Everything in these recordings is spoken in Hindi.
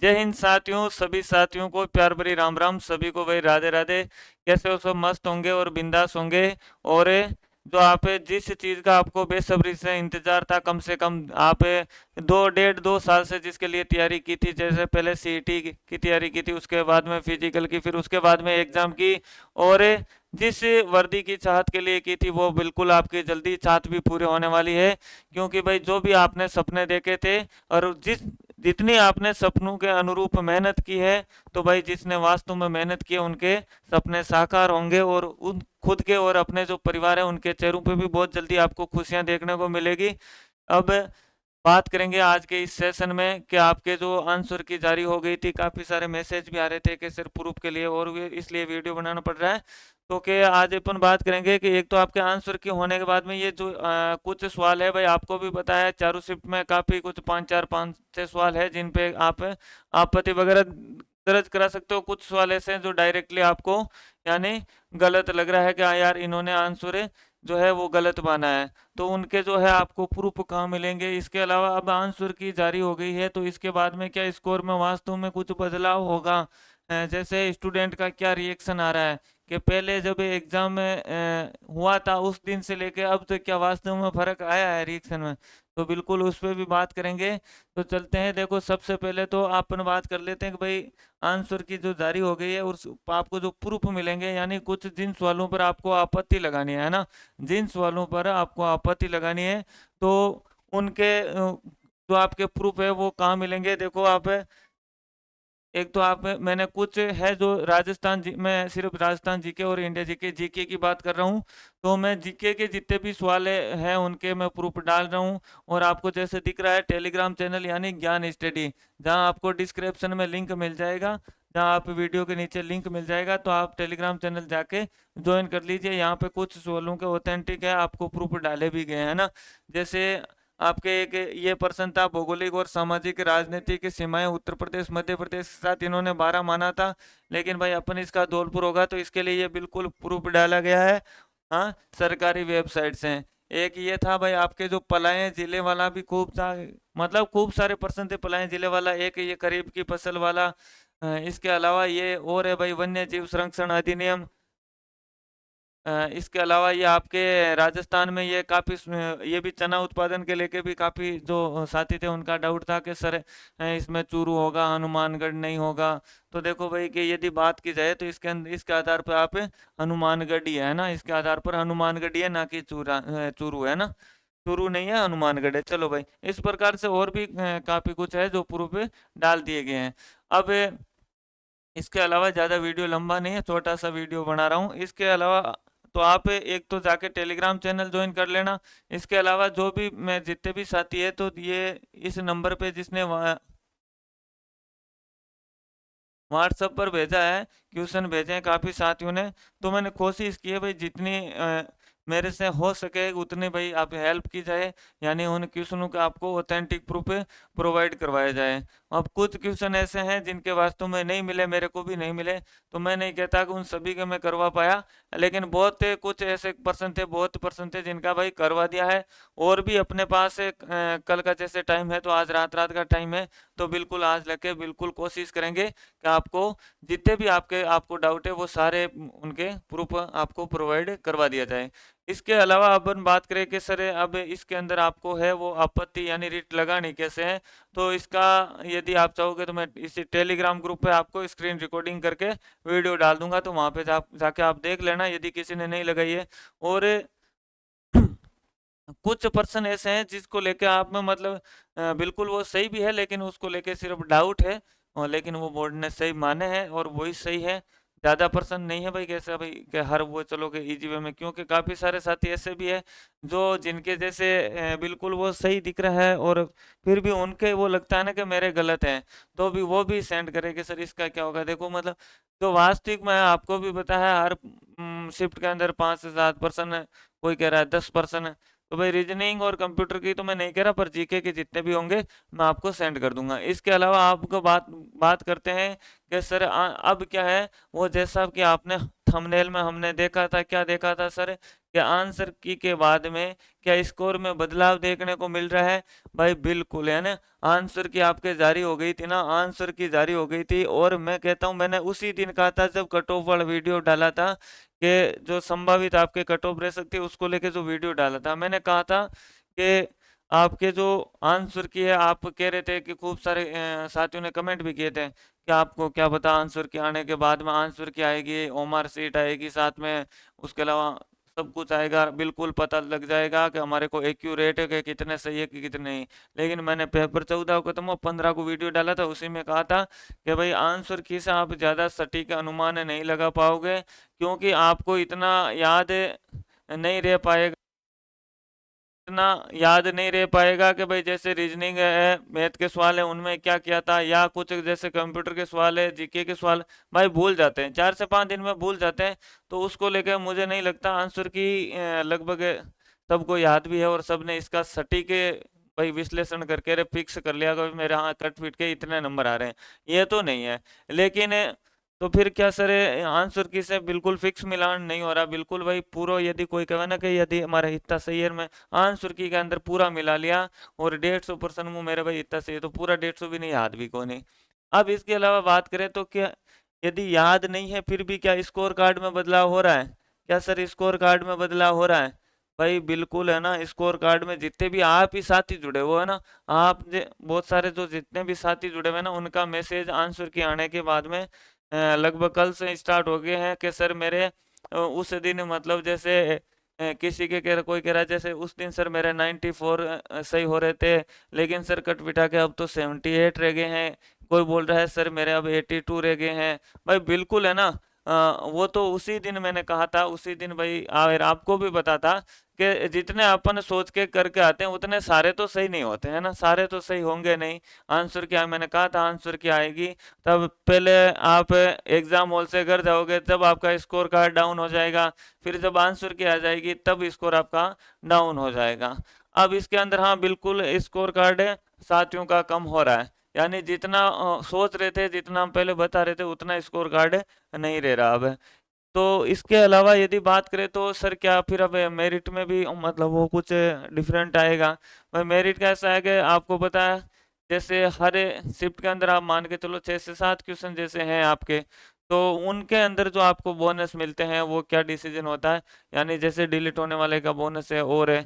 जय हिंद साथियों, सभी साथियों को प्यार भरी राम राम। सभी को भाई राधे राधे। कैसे हो? सब मस्त होंगे और बिंदास होंगे। और जो आप जिस चीज़ का आपको बेसब्री से इंतजार था, कम से कम आप 2 साल से जिसके लिए तैयारी की थी, जैसे पहले सीईटी की तैयारी की थी, उसके बाद में फिजिकल की, फिर उसके बाद में एग्जाम की, और जिस वर्दी की चाहत के लिए की थी वो बिल्कुल आपकी जल्दी चाहत भी पूरी होने वाली है। क्योंकि भाई जो भी आपने सपने देखे थे, और जितनी आपने सपनों के अनुरूप मेहनत की है, तो भाई जिसने वास्तव में मेहनत की है उनके सपने साकार होंगे, और उन खुद के और अपने जो परिवार है उनके चेहरों पे भी बहुत जल्दी आपको खुशियां देखने को मिलेगी। अब बात करेंगे आज के इस सेशन में कि आपके जो आंसर की जारी हो गई थी, काफ़ी सारे मैसेज भी आ रहे थे कि सर प्रूफ के लिए, और इसलिए वीडियो बनाना पड़ रहा है। तो कि आज अपन बात करेंगे कि एक तो आपके आंसर के होने के बाद में ये जो कुछ सवाल है, भाई आपको भी पता है चारों शिफ्ट में काफ़ी कुछ 5 6 सवाल है जिन पे आप आपत्ति वगैरह दर्ज करा सकते हो। कुछ सवाल ऐसे हैं जो डायरेक्टली आपको यानी गलत लग रहा है कि हाँ यार इन्होंने आंसर जो है वो गलत माना है, तो उनके जो है आपको प्रूफ कहाँ मिलेंगे। इसके अलावा अब आंसर की जारी हो गई है, तो इसके बाद में क्या स्कोर में वास्तव में कुछ बदलाव होगा? जैसे स्टूडेंट का क्या रिएक्शन आ रहा है कि पहले जब एग्जाम में हुआ था उस दिन से लेके अब तक क्या वास्तव में फर्क आया है रिएक्शन में? तो बिल्कुल उस पर भी बात करेंगे। तो चलते हैं। देखो, सबसे पहले तो अपन बात कर लेते हैं कि भाई आंसर की जो जारी हो गई है उस आपको जो प्रूफ मिलेंगे, यानी कुछ जिन सवालों पर आपको आपत्ति लगानी है ना, जिन सवालों पर आपको आपत्ति लगानी है, तो उनके जो आपके प्रूफ है वो कहाँ मिलेंगे? देखो आप, एक तो आप मैंने कुछ है जो राजस्थान जी, मैं सिर्फ राजस्थान जीके और इंडिया जीके की बात कर रहा हूँ। तो मैं जीके के जितने भी सवाल हैं उनके मैं प्रूफ डाल रहा हूँ। और आपको जैसे दिख रहा है टेलीग्राम चैनल यानी ज्ञान स्टडी, जहाँ आपको डिस्क्रिप्शन में लिंक मिल जाएगा, जहाँ आप वीडियो के नीचे लिंक मिल जाएगा, तो आप टेलीग्राम चैनल जाके ज्वाइन कर लीजिए। यहाँ पे कुछ सवालों के ऑथेंटिक है, आपको प्रूफ डाले भी गए हैं ना। जैसे आपके एक ये प्रश्न था, भौगोलिक और सामाजिक राजनीतिक सीमाएं उत्तर प्रदेश मध्य प्रदेश के साथ इन्होंने 12 माना था, लेकिन भाई अपन इसका धौलपुर होगा, तो इसके लिए ये बिल्कुल प्रूफ डाला गया है। हाँ, सरकारी वेबसाइट से। एक ये था भाई आपके जो पलायन जिले वाला भी खूब था, मतलब खूब सारे प्रश्न थे पलायन जिले वाला। एक ये करीब की फसल वाला। इसके अलावा ये और है भाई वन्य जीव संरक्षण अधिनियम। इसके अलावा ये आपके राजस्थान में ये काफ़ी ये भी चना उत्पादन के लेके भी काफ़ी जो साथी थे उनका डाउट था कि सर इसमें चूरू होगा, हनुमानगढ़ नहीं होगा। तो देखो भाई कि यदि बात की जाए तो इसके अंदर इसके आधार पर आप हनुमानगढ़ ही है ना, इसके आधार पर हनुमानगढ़ ही है, ना कि चूरू है ना। चूरू नहीं है, हनुमानगढ़ है। चलो भाई, इस प्रकार से और भी काफ़ी कुछ है जो प्रूफ डाल दिए गए हैं। अब इसके अलावा ज़्यादा वीडियो लंबा नहीं है, छोटा सा वीडियो बना रहा हूँ। इसके अलावा तो आप एक तो जाके टेलीग्राम चैनल ज्वाइन कर लेना। इसके अलावा जो भी मैं जितने भी साथी है, तो ये इस नंबर पे जिसने व्हाट्सएप पर भेजा है, क्वेश्चन भेजे हैं काफ़ी साथियों ने, तो मैंने कोशिश की है भाई जितनी मेरे से हो सके उतनी भाई आप हेल्प की जाए, यानी उन क्वेश्चनों का आपको ऑथेंटिक प्रूफ प्रोवाइड करवाया जाए। अब कुछ क्वेश्चन ऐसे हैं जिनके वास्तव में नहीं मिले, मेरे को भी नहीं मिले, तो मैं नहीं कहता कि उन सभी के मैं करवा पाया, लेकिन बहुत कुछ ऐसे पर्सन थे, बहुत पर्सन थे जिनका भाई करवा दिया है। और भी अपने पास कल का जैसे टाइम है, तो आज रात रात का टाइम है, तो बिल्कुल आज लगे बिल्कुल कोशिश करेंगे कि आपको जितने भी आपको डाउट है वो सारे उनके प्रूफ आपको प्रोवाइड करवा दिया जाए। इसके अलावा अपन बात करें कि सर अब इसके अंदर आपको है वो आपत्ति यानी रिट लगानी कैसे है, तो इसका यदि आप चाहोगे तो मैं इसी टेलीग्राम ग्रुप पे आपको स्क्रीन रिकॉर्डिंग करके वीडियो डाल दूंगा, तो वहां पे जाके आप देख लेना यदि किसी ने नहीं लगाई है। और कुछ पर्सन ऐसे हैं जिसको लेके आप में मतलब बिल्कुल वो सही भी है, लेकिन उसको लेके सिर्फ डाउट है, और लेकिन वो बोर्ड ने सही माने हैं और वही सही है। ज़्यादा पर्सन नहीं है भाई, कैसे भाई कि हर वो चलोगे इजी वे में, क्योंकि काफ़ी सारे साथी ऐसे भी है जो जिनके जैसे बिल्कुल वो सही दिख रहा है, और फिर भी उनके वो लगता है ना कि मेरे गलत हैं, तो भी वो भी सेंड करे कि सर इसका क्या होगा। देखो मतलब तो वास्तविक में आपको भी पता है हर शिफ्ट के अंदर 5 से 7 पर्सन है, कोई कह रहा है 10 पर्सन है। तो भाई रीजनिंग और कंप्यूटर की तो मैं नहीं कह रहा, पर जीके के जितने भी होंगे मैं आपको सेंड कर दूंगा। इसके अलावा आपको बात बात करते हैं कि सर अब क्या है वो, जैसा कि आपने थंबनेल में हमने देखा था, क्या देखा था सर कि आंसर की के बाद में क्या स्कोर में बदलाव देखने को मिल रहा है? भाई बिल्कुल है ना, आंसर की आपके जारी हो गई थी ना, आंसर की जारी हो गई थी, और मैं कहता हूँ मैंने उसी दिन कहा था जब कट ऑफ वाला वीडियो डाला था कि जो संभावित आपके कट ऑफ रह सकती है उसको लेके जो वीडियो डाला था, मैंने कहा था कि आपके जो आंसर की है, आप कह रहे थे कि खूब सारे साथियों ने कमेंट भी किए थे कि आपको क्या पता आंसर की आने के बाद में आंसर की आएगी, ओमार सीट आएगी साथ में, उसके अलावा सब कुछ आएगा, बिल्कुल पता लग जाएगा कि हमारे को एक्यूरेट है कि कितने सही है कि कितने नहीं। लेकिन मैंने पेपर 14 को खत्म हुआ 15 को वीडियो डाला था, उसी में कहा था कि भाई आंसर की से आप ज़्यादा सटीक अनुमान नहीं लगा पाओगे, क्योंकि आपको इतना याद नहीं रह पाएगा, इतना याद नहीं रह पाएगा कि भाई जैसे रीजनिंग है, मैथ के सवाल है उनमें क्या किया था, या कुछ जैसे कंप्यूटर के सवाल है, जीके के सवाल, भाई भूल जाते हैं, 4 से 5 दिन में भूल जाते हैं। तो उसको लेकर मुझे नहीं लगता आंसर की लगभग सबको याद भी है, और सबने इसका सटीक भाई विश्लेषण करके फिक्स कर लिया कि मेरे यहाँ कट पीट के इतने नंबर आ रहे हैं, ये तो नहीं है। लेकिन तो फिर क्या सर आंसर की से बिल्कुल फिक्स मिलान नहीं हो रहा? बिल्कुल भाई, पूरा यदि कोई कहे ना कि यदि हमारा इतना सही है, मैं आंसर की के अंदर पूरा मिला लिया और 150% मुँह मेरे भाई इतना सही है, तो पूरा 150 भी नहीं, याद भी को नहीं। अब इसके अलावा बात करें तो क्या यदि याद नहीं है फिर भी क्या स्कोर कार्ड में बदलाव हो रहा है? क्या सर स्कोर कार्ड में बदलाव हो रहा है? भाई बिल्कुल है ना, स्कोर कार्ड में जितने भी आप ही साथी जुड़े हुए है ना, आप बहुत सारे जो जितने भी साथी जुड़े हुए हैं ना, उनका मैसेज आंसर के आने के बाद में लगभग कल से स्टार्ट हो गए हैं कि सर मेरे उस दिन मतलब जैसे किसी के कह कोई कह रहा है जैसे उस दिन सर मेरे 94 सही हो रहे थे, लेकिन सर कट पिटा के अब तो 78 रह गए हैं। कोई बोल रहा है सर मेरे अब 82 रह गए हैं। भाई बिल्कुल है ना, वो तो उसी दिन मैंने कहा था, उसी दिन भाई और आपको भी पता था कि जितने अपन सोच के करके आते हैं उतने सारे तो सही नहीं होते हैं ना, सारे तो सही होंगे नहीं। आंसर क्या, मैंने कहा था आंसर क्या आएगी, तब पहले आप एग्जाम हॉल से घर जाओगे तब आपका स्कोर कार्ड डाउन हो जाएगा, फिर जब आंसर की आ जाएगी तब स्कोर आपका डाउन हो जाएगा। अब इसके अंदर हाँ बिल्कुल स्कोर कार्ड साथियों का कम हो रहा है, यानी जितना सोच रहे थे, जितना हम पहले बता रहे थे, उतना स्कोर कार्ड नहीं रह रहा अब। तो इसके अलावा यदि बात करें तो सर क्या फिर अब मेरिट में भी मतलब वो कुछ डिफरेंट आएगा? भाई मेरिट का ऐसा है कि आपको पता है जैसे हर शिफ्ट के अंदर आप मान के चलो 6 से 7 क्वेश्चन जैसे हैं आपके, तो उनके अंदर जो आपको बोनस मिलते हैं वो क्या डिसीजन होता है, यानी जैसे डिलीट होने वाले का बोनस है और है,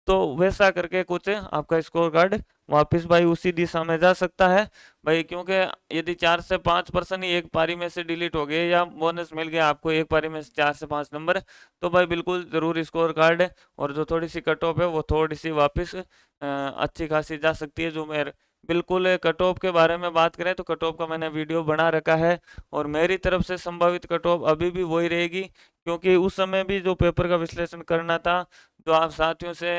तो वैसा करके कुछ आपका स्कोर कार्ड वापस भाई उसी दिशा में जा सकता है भाई, क्योंकि यदि 4 से 5% ही एक पारी में से डिलीट हो गए या बोनस मिल गया आपको एक पारी में से 4 से 5 नंबर, तो भाई बिल्कुल जरूर स्कोर कार्ड और जो थोड़ी सी कट ऑफ है वो थोड़ी सी वापस अच्छी खासी जा सकती है। जो मेरे बिल्कुल कट ऑफ के बारे में बात करें तो कट ऑफ का मैंने वीडियो बना रखा है, और मेरी तरफ से संभावित कट ऑफ अभी भी वही रहेगी, क्योंकि उस समय भी जो पेपर का विश्लेषण करना था, जो आप साथियों से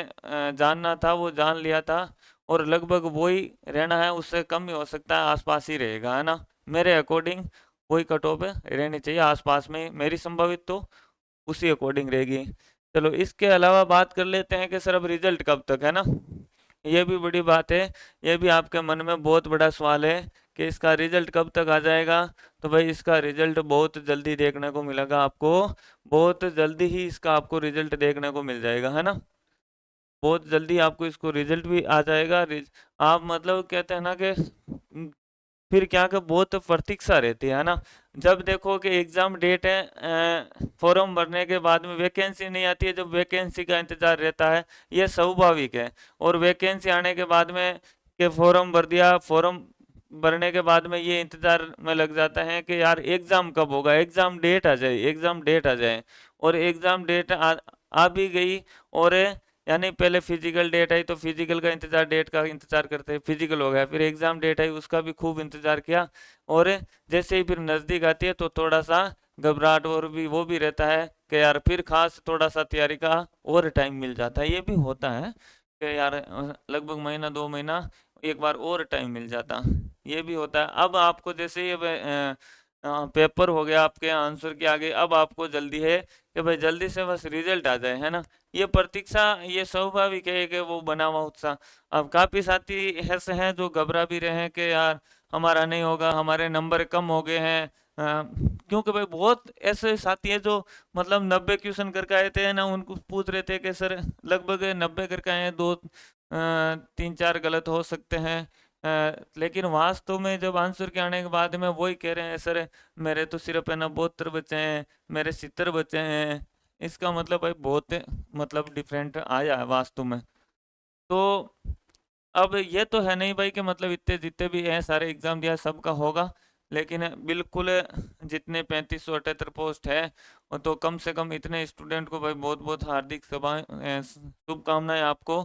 जानना था वो जान लिया था, और लगभग वही रहना है, उससे कम ही हो सकता है, आसपास ही रहेगा, है ना। मेरे अकॉर्डिंग वही कट ऑफ रहनी चाहिए आसपास में, मेरी संभावित तो उसी अकॉर्डिंग रहेगी। चलो इसके अलावा बात कर लेते हैं कि सर अब रिजल्ट कब तक, है ना, ये भी बड़ी बात है, ये भी आपके मन में बहुत बड़ा सवाल है कि इसका रिजल्ट कब तक आ जाएगा। तो भाई इसका रिजल्ट बहुत जल्दी देखने को मिलेगा आपको, बहुत जल्दी ही इसका आपको रिजल्ट देखने को मिल जाएगा, है ना, बहुत जल्दी आपको इसको रिजल्ट भी आ जाएगा। आप मतलब कहते हैं ना कि फिर क्या कि बहुत प्रतीक्षा रहती है ना, जब देखो कि एग्जाम डेट है, फॉर्म भरने के बाद में वैकेंसी नहीं आती है, जब वैकेंसी का इंतजार रहता है, ये स्वाभाविक है। और वैकेंसी आने के बाद में कि फॉर्म भर दिया, फॉर्म भरने के बाद में ये इंतजार में लग जाता है कि यार एग्जाम कब होगा, एग्जाम डेट आ जाए, एग्जाम डेट आ जाए। और एग्जाम डेट आ भी गई, और यानी पहले फिजिकल डेट आई तो फिजिकल का इंतजार, डेट का इंतजार करते, फिजिकल हो गया, फिर एग्जाम डेट आई उसका भी खूब इंतजार किया, और जैसे ही फिर नज़दीक आती है तो थोड़ा सा घबराहट और भी वो भी रहता है कि यार फिर खास थोड़ा सा तैयारी का और टाइम मिल जाता है, ये भी होता है कि यार लगभग महीना 2 महीना एक बार और टाइम मिल जाता, ये भी होता है। अब आपको जैसे ये पेपर हो गया, आपके आंसर के आगे, अब आपको जल्दी है कि भाई जल्दी से बस रिजल्ट आ जाए, है ना, ये प्रतीक्षा, ये स्वाभाविक है कि वो बना हुआ उत्साह। अब काफी साथी ऐसे हैं जो घबरा भी रहे हैं कि यार हमारा नहीं होगा, हमारे नंबर कम हो गए हैं, क्योंकि भाई बहुत ऐसे साथी है जो मतलब 90 क्वेश्चन करके आए थे ना, उनको पूछ रहे थे कि सर लगभग 90 करके आए हैं, दो 3-4 गलत हो सकते हैं, लेकिन वास्तव में जब आंसर के आने के बाद में वही कह रहे हैं सर मेरे तो सिर्फ है ना 72 बचे हैं, मेरे 70 बचे हैं। इसका मतलब भाई बहुत मतलब डिफरेंट आया है वास्तव में। तो अब ये तो है नहीं भाई कि मतलब इतने जितने भी हैं सारे एग्जाम दिया सबका होगा, लेकिन बिल्कुल जितने 3578 पोस्ट है वो तो कम से कम इतने स्टूडेंट को भाई बहुत बहुत हार्दिक शुभकामनाएं आपको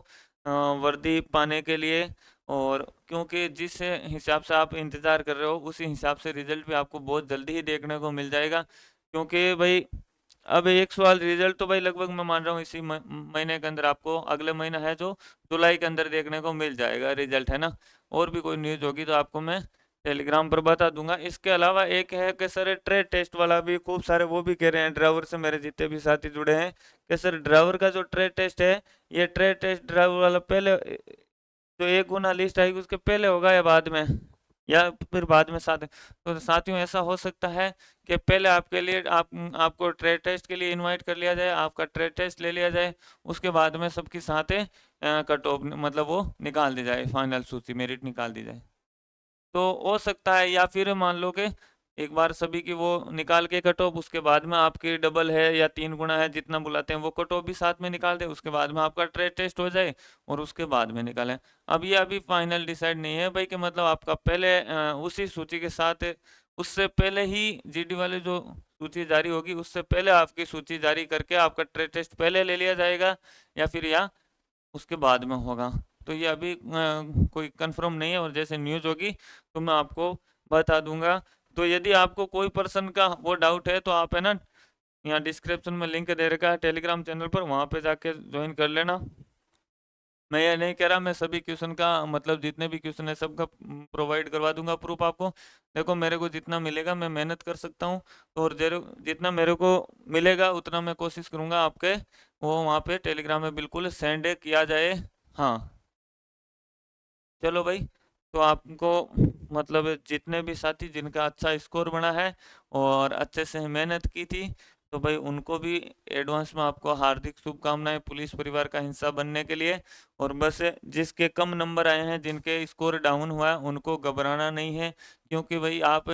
वर्दी पाने के लिए। और क्योंकि जिस हिसाब से आप इंतज़ार कर रहे हो उसी हिसाब से रिजल्ट भी आपको बहुत जल्दी ही देखने को मिल जाएगा। क्योंकि भाई अब एक सवाल रिजल्ट तो भाई लगभग मैं मान रहा हूँ इसी महीने के अंदर आपको, अगले महीना है जो जुलाई के अंदर देखने को मिल जाएगा रिजल्ट, है ना। और भी कोई न्यूज़ होगी तो आपको मैं टेलीग्राम पर बता दूंगा। इसके अलावा एक है कि सर ट्रेड टेस्ट वाला भी खूब सारे वो भी कह रहे हैं ड्राइवर से, मेरे जितने भी साथी जुड़े हैं, कि सर ड्राइवर का जो ट्रेड टेस्ट है, ये ट्रेड टेस्ट ड्राइवर वाला पहले जो एक गुना लिस्ट आएगी उसके पहले होगा या बाद में, या फिर बाद में साथ। तो साथियों ऐसा हो सकता है कि पहले आपके लिए आपको ट्रेड टेस्ट के लिए इनवाइट कर लिया जाए, आपका ट्रेड टेस्ट ले लिया जाए, उसके बाद में सबकी साथ कट ऑफ मतलब वो निकाल दी जाए, फाइनल सूची मेरिट निकाल दी जाए। तो हो सकता है, या फिर मान लो कि एक बार सभी की वो निकाल के कट ऑफ, उसके बाद में आपकी डबल है या 3 गुना है जितना बुलाते हैं वो कट ऑफ भी साथ में निकाल दे, उसके बाद में आपका ट्रेड टेस्ट हो जाए और उसके बाद में निकालें। अब ये अभी फाइनल डिसाइड नहीं है भाई कि मतलब आपका पहले उसी सूची के साथ उससे पहले ही जीडी वाले जो सूची जारी होगी उससे पहले आपकी सूची जारी करके आपका ट्रेड टेस्ट पहले ले लिया जाएगा, या फिर या उसके बाद में होगा। तो ये अभी कोई कंफर्म नहीं है, और जैसे न्यूज़ होगी तो मैं आपको बता दूंगा। तो यदि आपको कोई पर्सन का वो डाउट है तो आप है ना, यहाँ डिस्क्रिप्शन में लिंक दे रखा है टेलीग्राम चैनल पर, वहाँ पे जाके ज्वाइन कर लेना। मैं ये नहीं कह रहा मैं सभी क्वेश्चन का मतलब जितने भी क्वेश्चन है सबका प्रोवाइड करवा दूंगा प्रूफ आपको। देखो मेरे को जितना मिलेगा मैं मेहनत कर सकता हूँ, और जितना मेरे को मिलेगा उतना मैं कोशिश करूंगा आपके वो वहाँ पे टेलीग्राम में बिल्कुल सेंड किया जाए। हाँ चलो भाई, तो आपको मतलब जितने भी साथी जिनका अच्छा स्कोर बना है और अच्छे से मेहनत की थी, तो भाई उनको भी एडवांस में आपको हार्दिक शुभकामनाएं पुलिस परिवार का हिस्सा बनने के लिए। और बस जिसके कम नंबर आए हैं, जिनके स्कोर डाउन हुआ है, उनको घबराना नहीं है, क्योंकि भाई आप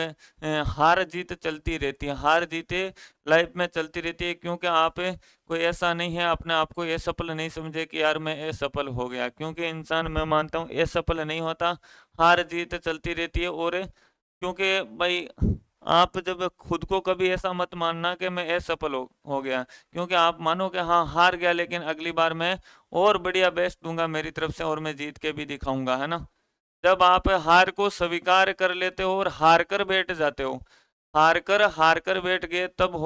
हार जीत चलती रहती है, हार जीते लाइफ में चलती रहती है। क्योंकि आप कोई ऐसा नहीं है अपने आप को असफल नहीं समझे कि यार मैं असफल हो गया, क्योंकि इंसान मैं मानता हूँ असफल नहीं होता, हार जीत चलती रहती है। और क्योंकि भाई आप जब खुद को कभी ऐसा मत मानना कि मैं असफल हो गया, क्योंकि आप मानो कि हाँ हार गया लेकिन अगली बार मैं और बढ़िया बेस्ट दूंगा मेरी तरफ से और मैं जीत के भी दिखाऊंगा, है ना। जब आप हार को स्वीकार कर लेते हो और हार कर बैठ जाते हो, हार कर बैठ गए तब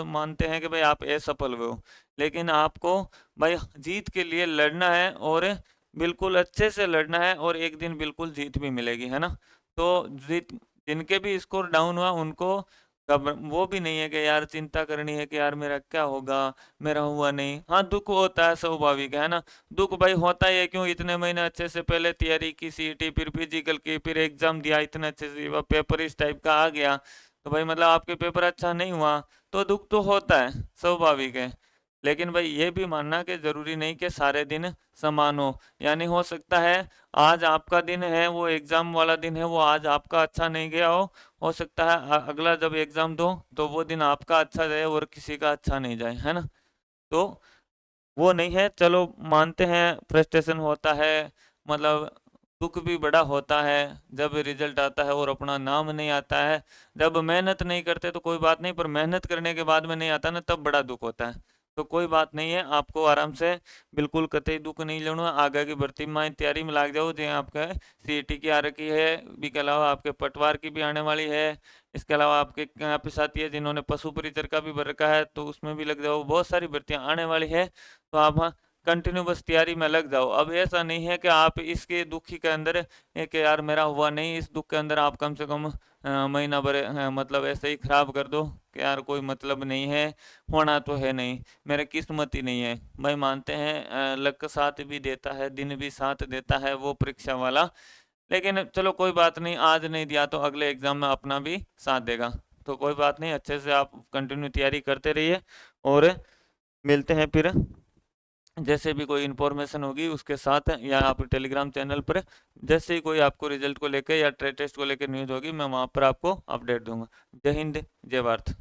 मानते हैं कि भाई आप असफल हुए हो। लेकिन आपको भाई जीत के लिए लड़ना है, और बिल्कुल अच्छे से लड़ना है, और एक दिन बिल्कुल जीत भी मिलेगी, है ना। तो जीत जिनके भी स्कोर डाउन हुआ उनको कब वो भी नहीं है कि यार चिंता करनी है कि यार मेरा क्या होगा, मेरा हुआ नहीं। हाँ दुख होता है, स्वाभाविक है ना। दुख भाई होता ही है, क्यों इतने महीने अच्छे से पहले तैयारी की, सीईटी फिर फिजिकल की, फिर एग्जाम दिया, इतने अच्छे से वह पेपर इस टाइप का आ गया, तो भाई मतलब आपके पेपर अच्छा नहीं हुआ तो दुख तो होता है, स्वाभाविक है। लेकिन भाई ये भी मानना कि जरूरी नहीं कि सारे दिन समान हो। यानी हो सकता है आज आपका दिन है वो एग्जाम वाला दिन है, वो आज आपका अच्छा नहीं गया हो सकता है अगला जब एग्जाम दो तो वो दिन आपका अच्छा जाए और किसी का अच्छा नहीं जाए, है ना। तो वो नहीं है, चलो मानते हैं फ्रस्ट्रेशन होता है, मतलब दुख भी बड़ा होता है जब रिजल्ट आता है और अपना नाम नहीं आता है। जब मेहनत नहीं करते तो कोई बात नहीं, पर मेहनत करने के बाद में नहीं आता ना तब बड़ा दुख होता है। तो कोई बात नहीं है, आपको आराम से बिल्कुल कतई दुख नहीं लेना, आगे की भर्ती में तैयारी में लग जाओ, जो आपका सीईटी की आ रखी है, भी के अलावा आपके पटवार की भी आने वाली है। इसके अलावा आपके यहाँ पे साथी है जिन्होंने पशु परिचर का भी भर रखा है, तो उसमें भी लग जाओ, बहुत सारी भर्तियां आने वाली है। तो आप कंटिन्यू बस तैयारी में लग जाओ। अब ऐसा नहीं है कि आप इसके दुखी के अंदर एक यार मेरा हुआ नहीं, इस दुख के अंदर आप कम से कम महीना भर मतलब ऐसे ही खराब कर दो कि यार कोई मतलब नहीं है, होना तो है नहीं, मेरे किस्मत ही नहीं है। भाई मानते हैं लक साथ भी देता है, दिन भी साथ देता है वो परीक्षा वाला, लेकिन चलो कोई बात नहीं, आज नहीं दिया तो अगले एग्जाम में अपना भी साथ देगा। तो कोई बात नहीं, अच्छे से आप कंटिन्यू तैयारी करते रहिए, और मिलते हैं फिर जैसे भी कोई इन्फॉर्मेशन होगी उसके साथ, या आप टेलीग्राम चैनल पर जैसे ही कोई आपको रिजल्ट को लेकर या ट्रेड टेस्ट को लेकर न्यूज़ होगी, मैं वहाँ पर आपको अपडेट दूंगा। जय हिंद, जय भारत।